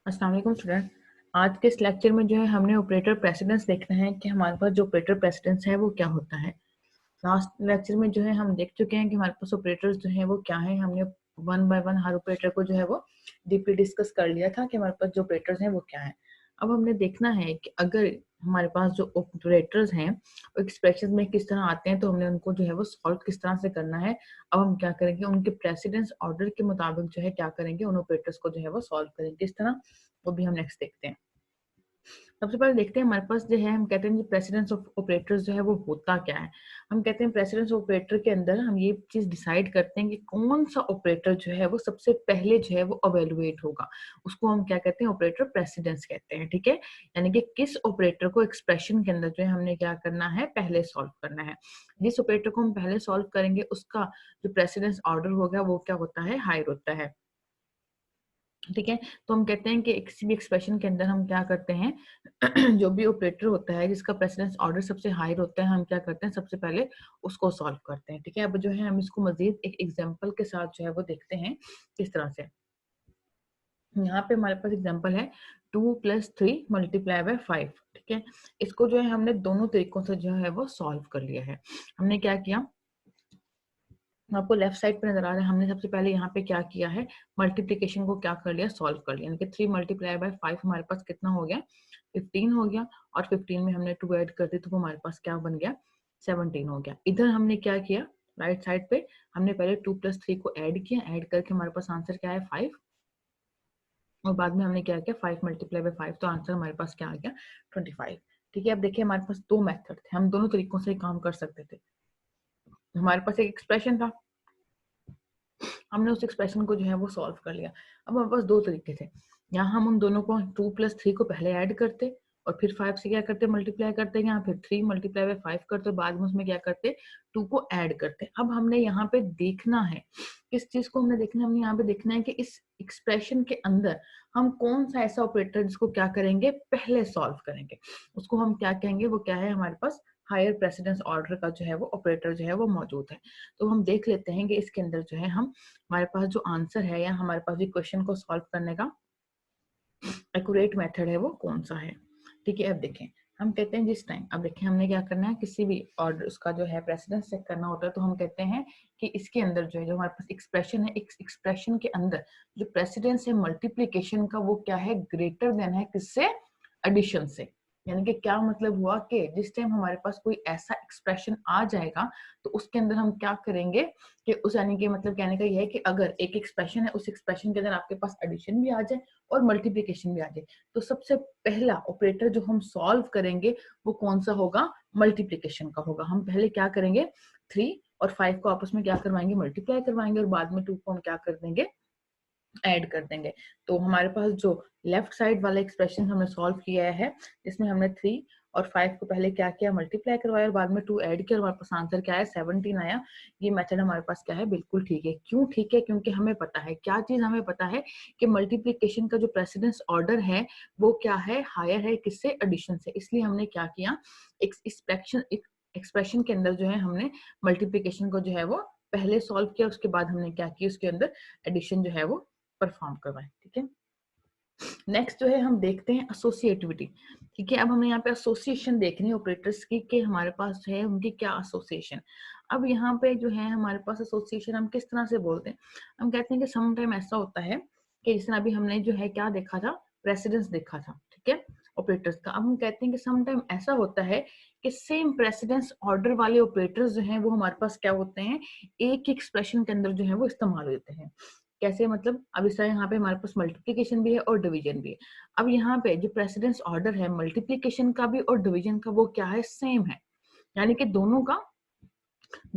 अस्सलाम वालेकुम स्टूडेंट। आज के इस लेक्चर में जो है हमने ऑपरेटर प्रेसिडेंस देखना है कि हमारे पास जो ऑपरेटर प्रेसिडेंस है वो क्या होता है। लास्ट लेक्चर में जो है हम देख चुके हैं कि हमारे पास ऑपरेटर्स जो है वो क्या है। हमने one by one her operator को जो है वो डीपली डिस्कस कर लिया था कि हमारे पास जो ऑपरेटर्स हैं वो क्या है। अब हमने देखना है कि अगर हमारे पास जो ऑपरेटर्स हैं वो एक्सप्रेशन में किस तरह आते हैं तो हमने उनको जो है वो सॉल्व किस तरह से करना है। अब हम क्या करेंगे, उनके प्रेसिडेंस ऑर्डर के मुताबिक जो है क्या करेंगे, उन ऑपरेटर्स को जो है वो सॉल्व करेंगे किस तरह, वो भी हम नेक्स्ट देखते हैं। सबसे पहले देखते हैं हमारे पास जो है, हम कहते हैं कि प्रेसिडेंस ऑफ ऑपरेटर्स जो है वो होता क्या है। हम कहते हैं प्रेसिडेंस ऑपरेटर के अंदर हम ये चीज डिसाइड करते हैं कि कौन सा ऑपरेटर जो है वो सबसे पहले जो है वो अवेलुएट होगा, उसको हम क्या कहते हैं, ऑपरेटर प्रेसिडेंस कहते हैं। ठीक है, यानी कि किस ऑपरेटर को एक्सप्रेशन के अंदर जो है हमने क्या करना है, पहले सॉल्व करना है। जिस ऑपरेटर को हम पहले सॉल्व करेंगे उसका जो प्रेसिडेंस ऑर्डर होगा वो क्या होता है, हायर होता है। ठीक है, तो हम कहते हैं कि किसी भी एक्सप्रेशन के अंदर हम क्या करते हैं जो भी ऑपरेटर होता है जिसका प्रेसिडेंस ऑर्डर सबसे हायर होता है, हम क्या करते हैं, सबसे पहले उसको सॉल्व करते हैं। ठीक है, अब जो है हम इसको मजीद एक एग्जांपल के साथ जो है वो देखते हैं किस तरह से। यहाँ पे हमारे पास एग्जांपल है 2+3 × 5। ठीक है, इसको जो है हमने दोनों तरीकों से जो है वो सॉल्व कर लिया है। हमने क्या किया, आपको लेफ्ट साइड पे नजर आ रहा है, हमने सबसे पहले यहाँ पे क्या किया है, मल्टीप्लीकेशन को क्या कर लिया, सॉल्व कर लिया। यानी कि 3 × 5 हमारे पास कितना हो गया, 15 हो गया। और 15 में हमने 2 ऐड कर दी तो वो हमारे पास क्या बन गया, 17 हो गया। इधर हमने क्या किया, राइट साइड पे हमने पहले 2+3 को ऐड किया, ऐड करके हमारे पास आंसर क्या है, 5। और बाद में हमने क्या किया, 5 × 5 तो आंसर हमारे पास क्या आ गया, 25। ठीक है, अब देखिए हमारे पास दो मेथड थे, हम दोनों तरीकों से काम कर सकते थे। हमारे पास एक एक्सप्रेशन था, हमने उस एक्सप्रेशन को जो है वो सॉल्व कर लिया। अब हमारे पास दो तरीके थे, यहाँ हम उन दोनों को 2+3 को पहले ऐड करते और फिर 5 से क्या करते, मल्टीप्लाई करते, यहाँ फिर 3 × 5 करते और बाद में उसमें क्या करते, 2 को ऐड करते। अब हमने यहाँ पे देखना है, किस चीज को हमने देखना है, हमने यहाँ पे देखना है कि इस एक्सप्रेशन के अंदर हम कौन सा ऐसा ऑपरेटर जिसको क्या करेंगे, पहले सॉल्व करेंगे, उसको हम क्या कहेंगे, वो क्या है, हमारे पास हायर प्रेसिडेंस ऑर्डर का जो है वो ऑपरेटर जो है वो मौजूद है। तो हम देख लेते हैं कि इसके अंदर जो है हम, हमारे पास जो आंसर है या हमारे पास जो क्वेश्चन को सॉल्व करने का एक्यूरेट मेथड है वो कौन सा है। ठीक है, अब देखें, हम कहते हैं जिस टाइम, अब देखें हमने क्या करना है, किसी भी ऑर्डर उसका जो है प्रेसिडेंस चेक करना होता है तो हम कहते हैं कि इसके अंदर जो है, जो हमारे पास एक्सप्रेशन है, एक्सप्रेशन के अंदर जो प्रेसिडेंस है मल्टीप्लीकेशन का वो क्या है, ग्रेटर देन है किससे, एडिशन से। यानी कि क्या मतलब हुआ कि जिस टाइम हमारे पास कोई ऐसा एक्सप्रेशन आ जाएगा तो उसके अंदर हम क्या करेंगे कि उस, यानी कि मतलब कहने का यह है कि अगर एक एक्सप्रेशन है, उस एक्सप्रेशन के अंदर आपके पास एडिशन भी आ जाए और मल्टीप्लिकेशन भी आ जाए तो सबसे पहला ऑपरेटर जो हम सॉल्व करेंगे वो कौन सा होगा, मल्टीप्लिकेशन का होगा। हम पहले क्या करेंगे, 3 और 5 को आपस में क्या करवाएंगे, मल्टीप्लाई करवाएंगे और बाद में 2 को हम क्या कर देंगे, ऐड कर देंगे। तो हमारे पास जो लेफ्ट साइड वाला एक्सप्रेशन हमने सॉल्व किया है, जिसमें हमने 3 और 5 को पहले क्या किया, मल्टीप्लाई करवाया और बाद में 2 ऐड किया और हमारे पास आंसर क्या है, 17 आया। ये मेथड हमारे पास क्या है, बिल्कुल ठीक है। क्यों ठीक है, क्योंकि हमें पता है, क्या चीज हमें पता है कि मल्टीप्लीकेशन का जो प्रेसिडेंस ऑर्डर है वो क्या है, हायर है किससे, एडिशन से। इसलिए हमने क्या किया, एक्सप्रेशन के अंदर जो है हमने मल्टीप्लीकेशन को जो है वो पहले सॉल्व किया, उसके बाद हमने क्या किया, उसके अंदर एडिशन जो है वो परफॉर्म करवाएं। ठीक है, नेक्स्ट जो है हम देखते हैं एसोसिएटिविटी। ठीक है, अब हमें यहाँ पे एसोसिएशन देखनी है ऑपरेटर्स की कि हमारे पास है उनकी क्या एसोसिएशन। अब यहाँ पे जो है हमारे पास एसोसिएशन हम किस तरह से बोलते हैं, हम कहते हैं कि सम टाइम ऐसा होता है कि जिसने अभी हमने जो है क्या देखा था, प्रेसिडेंस देखा था। ठीक है, ऑपरेटर्स का। अब हम कहते हैं कि सम टाइम ऐसा होता है कि सेम प्रेसिडेंस ऑर्डर वाले ऑपरेटर्स जो हैं वो हमारे पास क्या होते हैं, एक एक्सप्रेशन के अंदर जो है वो इस्तेमाल होते हैं। कैसे, मतलब अब इस तरह यहाँ पे हमारे पास मल्टीप्लिकेशन भी है और डिवीजन भी है। अब यहाँ पे जो प्रेसिडेंस ऑर्डर है मल्टीप्लिकेशन का भी और डिवीजन का वो क्या है, सेम है। यानी कि दोनों का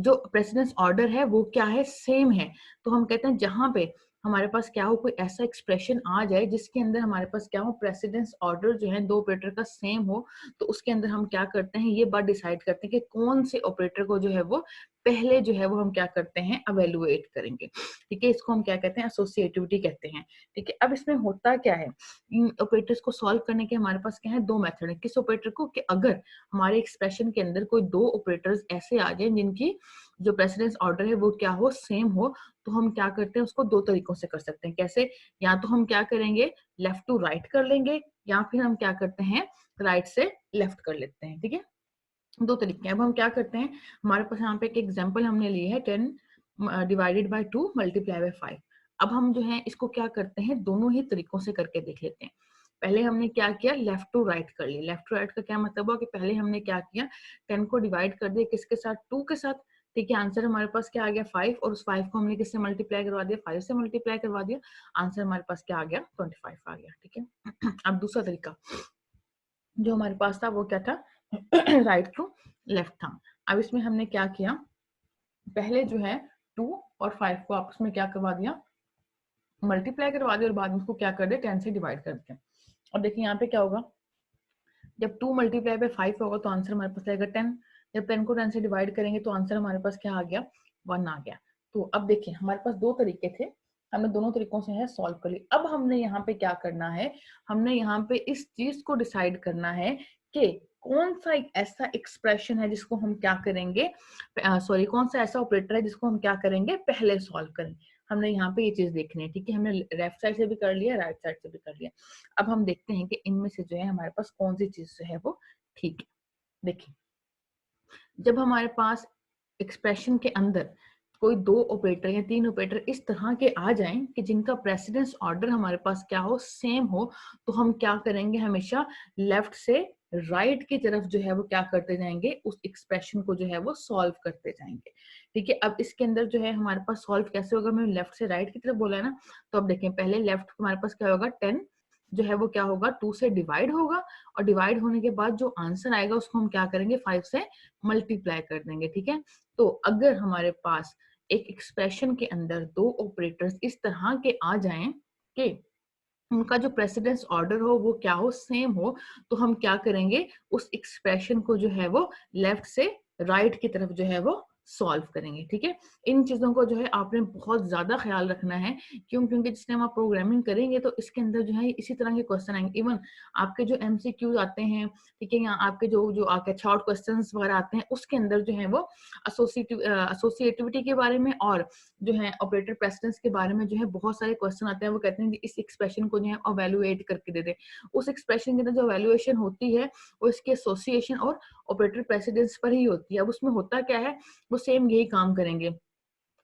जो प्रेसिडेंस ऑर्डर है वो क्या है, सेम है। तो हम कहते हैं जहां पे हमारे पास क्या हो, कोई ऐसा एक्सप्रेशन आ जाए जिसके अंदर हमारे पास क्या हो, प्रेसिडेंस ऑर्डर जो है दो ऑपरेटर का सेम हो, तो उसके अंदर हम क्या करते हैं, ये बात डिसाइड करते हैं कि कौन से ऑपरेटर को जो है वो पहले जो है वो हम क्या करते हैं, अवेलुएट करेंगे। ठीक है, इसको हम क्या कहते हैं, एसोसिएटिविटी कहते हैं। ठीक है, अब इसमें होता क्या है, इन ऑपरेटर्स को सॉल्व करने के हमारे पास क्या है, दो मेथड है। किस ऑपरेटर को, कि अगर हमारे एक्सप्रेशन के अंदर कोई दो ऑपरेटर्स ऐसे आ जाए जिनकी जो प्रेसिडेंस ऑर्डर है वो क्या हो, सेम हो, तो हम क्या करते हैं उसको दो तरीकों से कर सकते हैं। कैसे? या तो हम क्या करेंगे लेफ्ट टू राइट कर लेंगे, या फिर हम क्या करते हैं राइट से लेफ्ट कर लेते हैं। ठीक है, दो तरीके हैं। अब हम क्या करते हैं, हमारे पास यहाँ पे एक एग्जांपल हमने ली है 10 डिवाइडेड बाय 2 मल्टीप्लाई बाय 5। अब हम जो है इसको क्या करते हैं दोनों ही तरीकों से करके देख लेते हैं। पहले हमने क्या किया, लेफ्ट टू राइट कर लिया। लेफ्ट टू राइट का क्या मतलब हुआ कि पहले हमने क्या किया 10 को डिवाइड कर दिया किसके साथ, 2 के साथ। ठीक है, आंसर हमारे पास क्या आ गया 5, और उस 5 को हमने किससे मल्टीप्लाई करवा दिया, 5 से मल्टीप्लाई करवा दिया। आंसर हमारे पास क्या आ गया 25 आ गया। ठीक है अब दूसरा तरीका जो हमारे पास था वो क्या था राइट टू लेफ्ट था। अब इसमें हमने क्या किया, पहले जो है 2 और 5 को आपस में क्या करवा दिया, मल्टीप्लाई करवा दिया, और बाद में उसको क्या कर दिया 10 से डिवाइड कर दिया। और देखिए यहाँ पे क्या होगा, जब 2 मल्टीप्लाई बाय 5 होगा तो आंसर हमारे पास आएगा 10। जब 10 को 10 से डिवाइड करेंगे तो आंसर हमारे पास क्या आ गया 1 आ गया। तो अब देखिए हमारे पास दो तरीके थे, हमने दोनों तरीकों से है सॉल्व कर लिया। अब हमने यहाँ पे क्या करना है, हमने यहाँ पे इस चीज को डिसाइड करना है कि कौन सा एक ऐसा एक्सप्रेशन है जिसको हम क्या करेंगे, सॉरी कौन सा ऐसा ऑपरेटर है जिसको हम क्या करेंगे पहले सॉल्व करेंगे। हमने यहाँ पे ये चीज देखनी है। ठीक है, हमने लेफ्ट साइड से भी कर लिया, राइट साइड से भी कर लिया। अब हम देखते हैं कि इनमें से जो है हमारे पास कौन सी चीज जो है वो ठीक है। देखिए जब हमारे पास एक्सप्रेशन के अंदर कोई दो ऑपरेटर या तीन ऑपरेटर इस तरह के आ जाएं कि जिनका प्रेसिडेंस ऑर्डर हमारे पास क्या हो, सेम हो, तो हम क्या करेंगे हमेशा लेफ्ट से राइट की तरफ जो है वो क्या करते जाएंगे, उस एक्सप्रेशन को जो है वो सॉल्व करते जाएंगे। ठीक है, अब इसके अंदर जो है हमारे पास सॉल्व कैसे होगा, मैं लेफ्ट से राइट की तरफ बोला है ना, तो अब देखें पहले लेफ्ट हमारे पास क्या होगा 10 जो है वो क्या होगा 2 से डिवाइड होगा, और डिवाइड होने के बाद जो आंसर आएगा उसको हम क्या करेंगे 5 से मल्टीप्लाई कर देंगे। ठीक है, तो अगर हमारे पास एक एक्सप्रेशन के अंदर दो ऑपरेटर्स इस तरह के आ जाएं कि उनका जो प्रेसिडेंस ऑर्डर हो वो क्या हो, सेम हो, तो हम क्या करेंगे उस एक्सप्रेशन को जो है वो लेफ्ट से राइट की तरफ जो है वो सॉल्व करेंगे। ठीक है, इन चीजों को जो है आपने बहुत ज्यादा ख्याल रखना है। क्यों? क्योंकि जिस टाइम आप प्रोग्रामिंग करेंगे तो इसके अंदर जो है इसी तरह के क्वेश्चन आएंगे। इवन आपके जो एमसीक्यू आते हैं, ठीक है, या आपके जो जो आके शॉर्ट क्वेश्चन वगैरह आते हैं उसके अंदर जो है वो एसोसिएटिविटी के बारे में और जो है ऑपरेटर प्रेसिडेंस के बारे में जो है बहुत सारे क्वेश्चन आते हैं। वो कहते हैं कि इस एक्सप्रेशन को जो है अवेलुएट करके दे दे। उस एक्सप्रेशन के अंदर जो वैल्यूएशन होती है वो इसके एसोसिएशन और ऑपरेटर प्रेसिडेंस पर ही होती है। अब उसमें होता क्या है, वो सेम यही काम करेंगे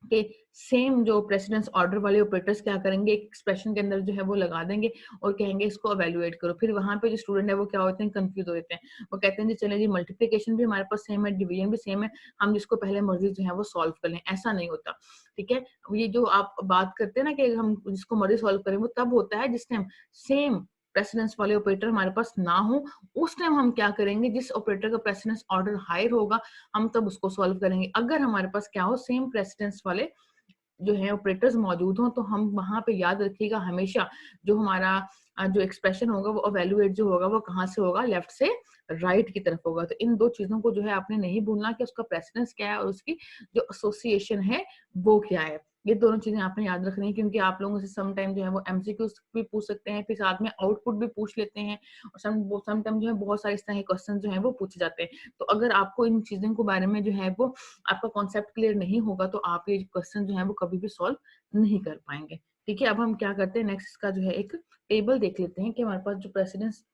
कि सेम जो प्रेसिडेंस ऑर्डर वाले ऑपरेटर्स क्या करेंगे, एक एक्सप्रेशन के अंदर जो है वो लगा देंगे और कहेंगे इसको अवेलुएट करो। फिर वहां पे जो स्टूडेंट है वो क्या होते हैं, कंफ्यूज हो जाते हैं। वो कहते हैं जी चले जी मल्टीप्लिकेशन भी हमारे पास सेम है, डिवीजन भी सेम है, हम जिसको पहले मर्जी जो है वो सॉल्व कर लें। ऐसा नहीं होता। ठीक है, ये जो आप बात करते हैं ना कि हम जिसको मर्जी सॉल्व करें, वो तब होता है जिस टाइम सेम प्रेसिडेंस वाले ऑपरेटर हमारे पास ना हो। उस टाइम हम क्या करेंगे, जिस ऑपरेटर का प्रेसिडेंस ऑर्डर हायर होगा हम तब उसको सॉल्व करेंगे। अगर हमारे पास क्या हो सेम प्रेसिडेंस वाले जो है ऑपरेटर्स मौजूद हों, तो हम वहां पे याद रखिएगा हमेशा जो हमारा जो एक्सप्रेशन होगा वो अवेलुएट जो होगा वो कहाँ से होगा, लेफ्ट से राइट की तरफ होगा। तो इन दो चीजों को जो है आपने नहीं भूलना कि उसका प्रेसिडेंस क्या है और उसकी जो एसोसिएशन है वो क्या है। ये दोनों चीजें आपने याद रखनी है, क्योंकि आप लोगों से सम टाइम जो है वो एमसीक्यूज भी पूछ सकते हैं, फिर साथ में आउटपुट भी पूछ लेते हैं, और सम टाइम जो है बहुत सारे इस तरह के क्वेश्चन जो है वो पूछे जाते हैं। तो अगर आपको इन चीजों के बारे में जो है वो आपका कॉन्सेप्ट क्लियर नहीं होगा तो आप ये क्वेश्चन जो है वो कभी भी सॉल्व नहीं कर पाएंगे। ठीक है, अब हम क्या करते हैं नेक्स्ट इसका जो है एक टेबल देख लेते हैं कि हमारे पास जो प्रेसिडेंस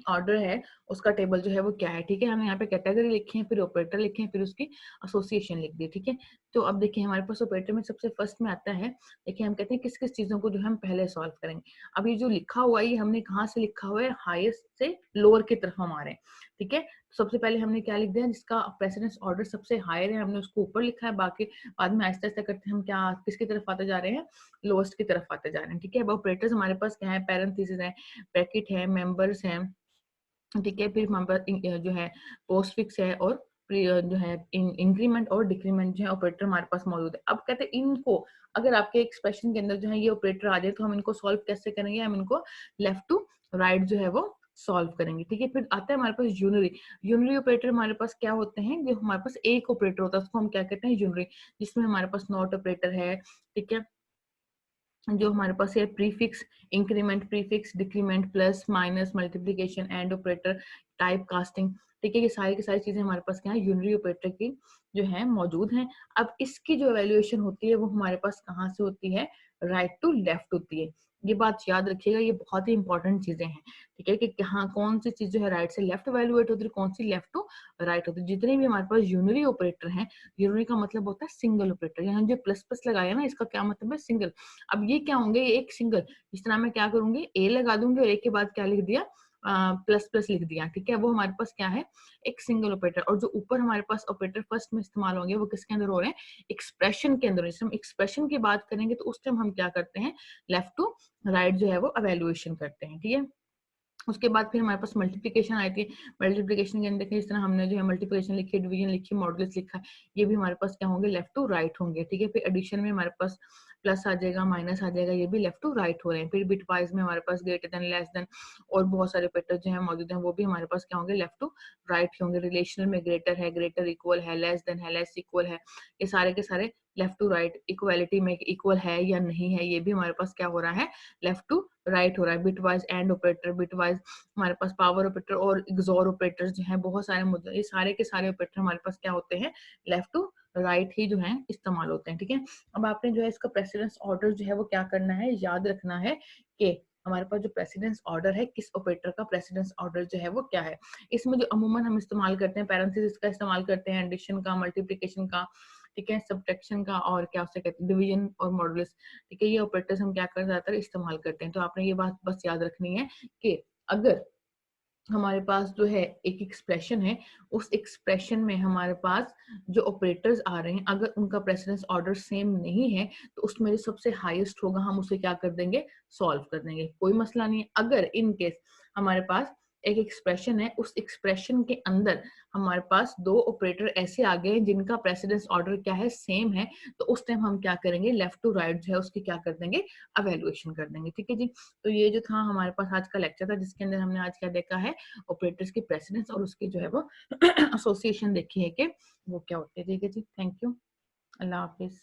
ऑर्डर है उसका टेबल जो है वो क्या है। ठीक है, हमने यहाँ पे कैटेगरी लिखी है, फिर ऑपरेटर लिखे हैं, फिर उसकी एसोसिएशन लिख दी। ठीक है, तो अब देखिए हमारे पास ऑपरेटर में सबसे फर्स्ट में आता है, देखिए हम कहते हैं किस किस चीजों को जो हम पहले सॉल्व करेंगे। अब ये जो लिखा हुआ है ये हमने कहाँ से लिखा हुआ है, हाईएस्ट से लोअर की तरफ हमारे। ठीक है, सबसे पहले हमने क्या लिख दिया, जिसका प्रेसिडेंस ऑर्डर सबसे हायर है हमने उसको ऊपर लिखा है, बाकी बाद में आहिस्ता आहिस्ता करते हम क्या किसकी तरफ आते जा रहे हैं, लोएस्ट की तरफ आते जा रहे हैं। ठीक है, अब ऑपरेटर्स हमारे पास क्या है, पैरेंथेसिस है, ब्रैकेट है, मेंबर्स हैं। ठीक है, फिर हमारे पास जो है पोस्ट फिक्स है, और जो है इंक्रीमेंट और डिक्रीमेंट जो है ऑपरेटर हमारे पास मौजूद है। अब कहते हैं इनको अगर आपके एक्सप्रेशन के अंदर जो है ये ऑपरेटर आ जाए तो हम इनको सॉल्व कैसे करेंगे, हम इनको लेफ्ट टू राइट जो है वो सॉल्व करेंगे। ठीक है, फिर आता है हमारे पास यूनरी। यूनरी ऑपरेटर हमारे पास क्या होते हैं, जो हमारे पास एक ऑपरेटर होता है उसको हम क्या कहते हैं, यूनरी, जिसमें हमारे पास नॉट ऑपरेटर है। ठीक है, जो हमारे पास है prefix, increment, prefix, decrement, plus, minus, multiplication, and operator, type casting. ठीक है, ये सारी की सारी चीजें हमारे पास क्या है, यूनरी ऑपरेटर की जो है मौजूद हैं। अब इसकी जो वैल्यूएशन होती है वो हमारे पास कहाँ से होती है, राइट टू लेफ्ट होती है। ये बात याद रखिएगा, ये बहुत ही इंपॉर्टेंट चीजें हैं, ठीक है, कि हाँ कौन सी चीज जो है राइट से लेफ्ट वैल्यूएट होती है, कौन सी लेफ्ट टू राइट होती है। जितने भी हमारे पास यूनरी ऑपरेटर हैं, यूनरी का मतलब होता है सिंगल ऑपरेटर, यहाँ जो प्लस प्लस लगाया ना इसका क्या मतलब है, सिंगल। अब ये क्या होंगे, एक सिंगल, इस तरह मैं क्या करूंगी, ए लगा दूंगी और ए के बाद क्या लिख दिया, प्लस प्लस लिख दिया, ठीक है, वो हमारे पास क्या है, एक सिंगल ऑपरेटर। और जो ऊपर हमारे पास ऑपरेटर फर्स्ट में इस्तेमाल होंगे वो किसके अंदर हो रहे हैं, एक्सप्रेशन के अंदर। जैसे हम एक्सप्रेशन की बात करेंगे तो उस टाइम हम क्या करते हैं, लेफ्ट टू राइट जो है वो अवेल्युएशन करते हैं, ठीक है। उसके बाद फिर हमारे पास मल्टीप्लिकेशन आई थी। मल्टीप्लिकेशन के अंदर देखिए इस तरह हमने जो है मल्टीप्लिकेशन लिखी, डिवीजन लिखी, मॉडुलस लिखा, ये भी हमारे पास क्या होंगे, लेफ्ट टू राइट होंगे, ठीक है। फिर एडिशन में हमारे पास प्लस आ जाएगा, माइनस आ जाएगा, ये भी लेफ्ट टू राइट हो रहे हैं। फिर बिट वाइज में हमारे पास ग्रेटर देन, लेस देन और बहुत सारे ऑपरेटर जो है मौजूद हैं, वो भी हमारे पास क्या होंगे, लेफ्ट टू राइट होंगे। रिलेशनल में ग्रेटर है, ग्रेटर इक्वल है, लेस देन है, लेस इक्वल है, ये सारे के सारे लेफ्ट टू राइट। इक्वालिटी में इक्वल है या नहीं है, ये भी हमारे पास क्या हो रहा है, लेफ्ट टू राइट हो रहा है। Bit wise and operator, bit wise हमारे पास पावर ऑपरेटर और एक्सोर ऑपरेटर्स जो हैं, बहुत सारे मुद्दे, ये सारे के सारे ऑपरेटर हमारे पास क्या होते हैं, लेफ्ट टू राइट ही जो है इस्तेमाल होते हैं, ठीक है। अब आपने जो है इसका प्रेसिडेंस ऑर्डर जो है वो क्या करना है, याद रखना है कि हमारे पास जो प्रेसिडेंस ऑर्डर है, किस ऑपरेटर का प्रेसिडेंस ऑर्डर जो है वो क्या है। इसमें जो अमूमन हम इस्तेमाल करते हैं, पैरेंथेसिस का इस्तेमाल करते हैं, एडिशन का, मल्टीप्लिकेशन का, ठीक है, सब्ट्रैक्शन का, और क्या उसे कहते हैं, डिवीजन और मॉडुलस, ठीक है, ये ऑपरेटर्स हम क्या कर ज्यादातर इस्तेमाल करते हैं। तो आपने ये बात बस याद रखनी है कि अगर हमारे पास जो है एक एक्सप्रेशन है, उस एक्सप्रेशन में हमारे पास जो ऑपरेटर्स आ रहे हैं, अगर उनका प्रेसिडेंस ऑर्डर सेम नहीं है तो उसमें जो सबसे हाईएस्ट होगा हम उसे क्या कर देंगे, सॉल्व कर देंगे, कोई मसला नहीं है। अगर इन केस हमारे पास एक एक्सप्रेशन है, उस एक्सप्रेशन के अंदर हमारे पास दो ऑपरेटर ऐसे आ गए जिनका प्रेसिडेंस ऑर्डर क्या है, सेम है, तो उस टाइम हम क्या करेंगे, लेफ्ट टू राइट जो है उसकी क्या कर देंगे, अवेल्युएशन कर देंगे, ठीक है जी। तो ये जो था हमारे पास आज का लेक्चर था, जिसके अंदर हमने आज क्या देखा है, ऑपरेटर्स की प्रेसिडेंस और उसकी जो है वो एसोसिएशन देखी है कि वो क्या होते हैं, ठीक है जी। Thank you, Allah Hafiz.